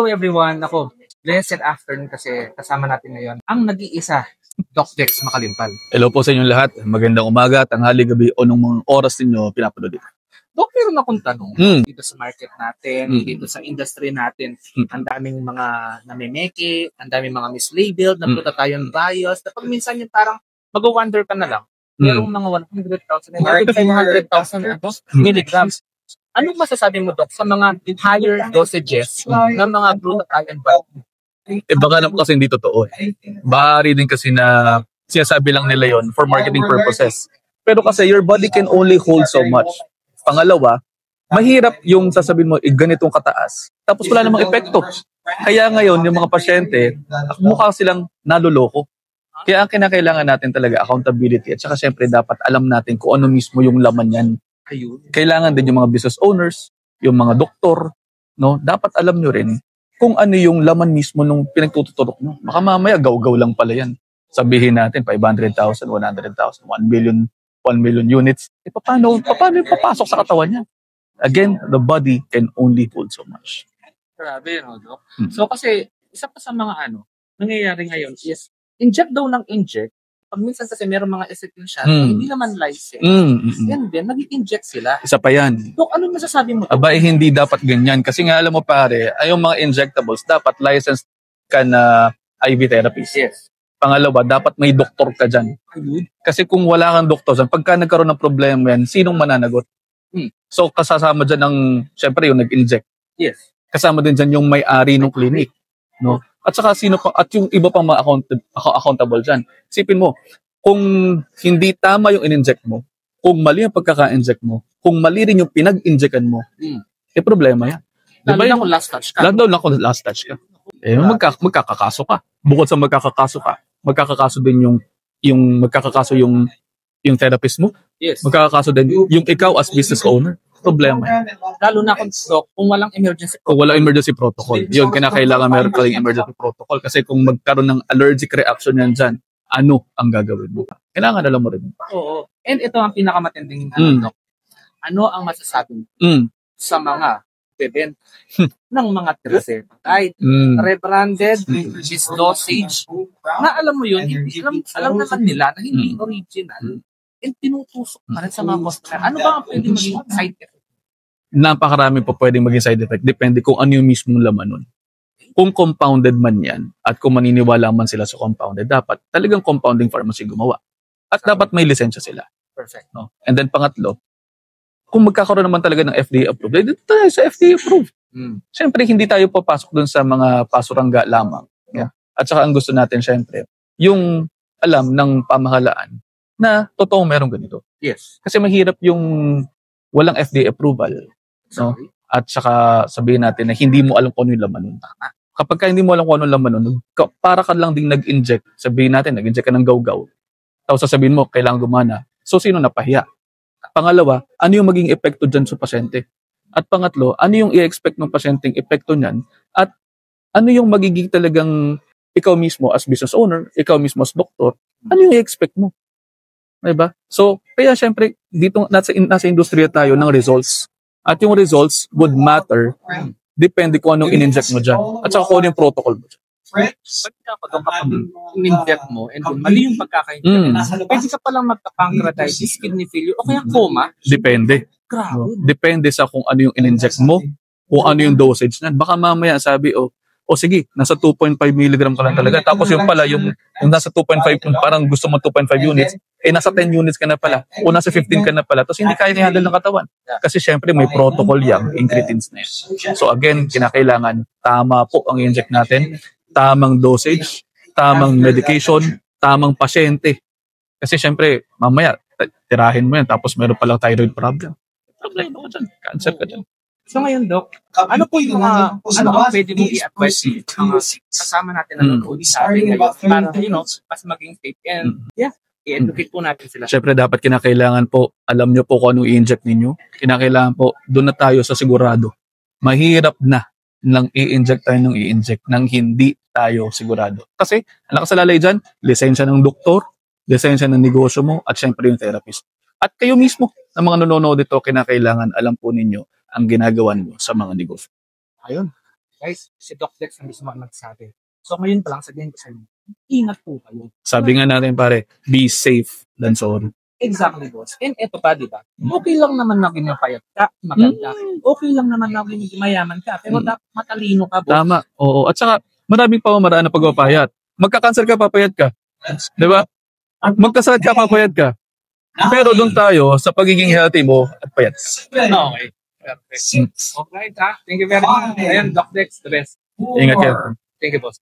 Hello everyone. Ako, blessed afternoon kasi kasama natin ngayon ang nag-iisa, Doc Dex Makalimpal. Hello po sa inyong lahat. Magandang umaga, tanghali, gabi o nung mga oras ninyo pinapanood dito. Doc, meron akong tanong dito sa market natin, dito sa industry natin. Ang daming mga namimeke, ang daming mga mislabeled, naglutatayong bias. Pag minsan yung parang mag-wonder ka na lang. Merong mga 100,000 and 500,000 milligrams. Anong masasabi mo, Doc, sa mga higher dosages ng mga glutathione bias? Baka naman kasi hindi totoo. Bahari din kasi na sinasabi lang nila yon for marketing purposes. Pero kasi your body can only hold so much. Pangalawa, mahirap yung sasabihin mo, ganitong kataas. Tapos wala namang epekto. Kaya ngayon, yung mga pasyente, mukha silang naloloko. Kaya ang kinakailangan natin talaga, accountability. At saka syempre, dapat alam natin kung ano mismo yung laman yan. Kailangan din yung mga business owners, yung mga doktor, no? Dapat alam nyo rin kung ano yung laman mismo nung pinagtututurok nyo. Baka mamaya gaw-gaw lang pala yan. Sabihin natin 500,000, 100,000, 1 million units. Paano yung papasok sa katawan niya? Again, the body can only hold so much. Grabe, no, Doc? So kasi, isa pa sa mga nangyayari ngayon is, inject daw ng inject. Pag minsan kasi meron mga execution, hindi naman license. Yan din, nag-inject sila. Isa pa yan. Doc, ano masasabi mo? Aba, hindi dapat ganyan. Kasi nga alam mo pare, ay yung mga injectables, dapat licensed ka na IV therapist. Yes. Pangalawa, dapat may doktor ka dyan. Kasi kung wala kang doktor dyan, pagka nagkaroon ng problema yan, sinong mananagot? So, kasama dyan ang, syempre yung nag-inject. Yes. Kasama din dyan yung may-ari ng clinic. No? At saka sino pa, at yung iba pang mga accountable dyan. Isipin mo, kung hindi tama yung in-inject mo, kung mali yung pagkaka-inject mo, kung mali rin yung pinag-injectan mo, problema yan. Lalo na kung last touch ka. Lalo na kung last touch ka. Magkakakaso ka. Bukod sa magkakakaso din yung therapist mo. Yes. Magkakakaso din yung ikaw as business owner. Problema yan. Lalo na kung walang emergency protocol. Kung walang emergency protocol. Yun, kinakailangan meron ka rin emergency protocol. Kasi kung magkaroon ng allergic reaction yan dyan, ano ang gagawin mo? Kailangan alam mo rin. Oo. And ito ang pinakamatinding Doc. Ano ang masasabi mo sa mga bebenta ng mga Triceratops, rebranded, misdosage, na alam mo yun, alam naman nila na hindi original, and tinutusok pa rin sa mga customer. Ano ba ang pwede maging side effect? Napakarami po pwedeng maging side effect. Depende kung ano yung mismong laman nun. Kung compounded man yan, at kung maniniwala man sila sa compounded, dapat talagang compounding pharmacy gumawa. At dapat may lisensya sila. Perfect. No? And then pangatlo, kung magkakaroon naman talaga ng FDA approved, dito tayo sa FDA approved. Siyempre, hindi tayo papasok dun sa mga pasurangga lamang. Yeah? At saka ang gusto natin, siyempre, yung alam ng pamahalaan na totoong merong ganito. Yes. Kasi mahirap yung walang FDA approval. No? At saka sabihin natin na hindi mo alam kung ano yung laman nun. Kapag hindi mo alam kung ano yung laman nun, para ka lang ding nag-inject, sabihin natin, nag-inject ka ng gaw-gaw. Tapos sasabihin mo, kailangan gumana. So, sino napahiya? Pangalawa, ano yung maging epekto dyan sa pasyente? At pangatlo, ano yung i-expect ng pasyenteng epekto niyan? At ano yung magiging talagang ikaw mismo as business owner, ikaw mismo as doktor, ano yung i-expect mo? Diba? So, kaya syempre, dito nasa industriya tayo ng results. At yung results would matter depende kung anong in-inject mo dyan. At saka kung ano yung protocol mo dyan. Kapag in-inject mo and mali yung pagkaka-inject, pwede ka palang magka-pancreatitis, kidney failure, o kaya coma. Depende. Grabe. Depende sa kung ano yung in-inject mo, kung ano yung dosage na. Baka mamaya sabi, sige, nasa 2.5 mg ka lang talaga. Tapos yung pala, yung nasa 2.5, parang gusto mo 2.5 units, nasa 10 units ka na pala, o nasa 15 ka na pala. Tapos hindi kaya i-handle ng katawan. Kasi syempre may protocol yung incretins na yun. So again, kinakailangan, tama po ang i-inject natin, tamang dosage, tamang medication, tamang pasyente. Kasi syempre, mamaya, tirahin mo yan, tapos meron palang thyroid problem. Problema ko dyan, cancer ka dyan. So ngayon, Doc, ano po yung mga, ano ang pwede mong i-advise kasama natin na nanonood sa atin ngayon para, mas maging safe and, i-educate po natin sila. Syempre, dapat kinakailangan po, alam nyo po kung anong i-inject ninyo. Kinakailangan po, doon na tayo sa sigurado. Mahirap na nang i-inject tayo ng i-inject nang hindi tayo sigurado. Kasi, ang nakasalalay dyan, lisensya ng doktor, lisensya ng negosyo mo, at syempre yung therapist. At kayo mismo, na mga nanonood dito, kinakailangan alam po ninyo ang ginagawa nyo sa mga negosyo. Ayun. guys, si Doc Dex na mismo ang nagsabi. So ngayon pa lang, sabihin ko sa inyo, ingat po kayo. Sabi nga natin pare, be safe than sorry. Exactly, boss. And eto pa, di ba? Okay lang naman na pinapayat ka, maganda. Okay lang naman na mayaman ka, pero dapat matalino ka, boss. Tama, oo. At saka, maraming pamamaraan na pagpapayat. Magka-cancer ka, papayat ka. Di ba? Magkasakit ka, papayat ka. Pero doon tayo sa pagiging healthy mo at payat. Okay. Perfect. Okay, ha? Thank you very much. Ayan, Doc Dex, the best. Ingat ka. Thank you, boss.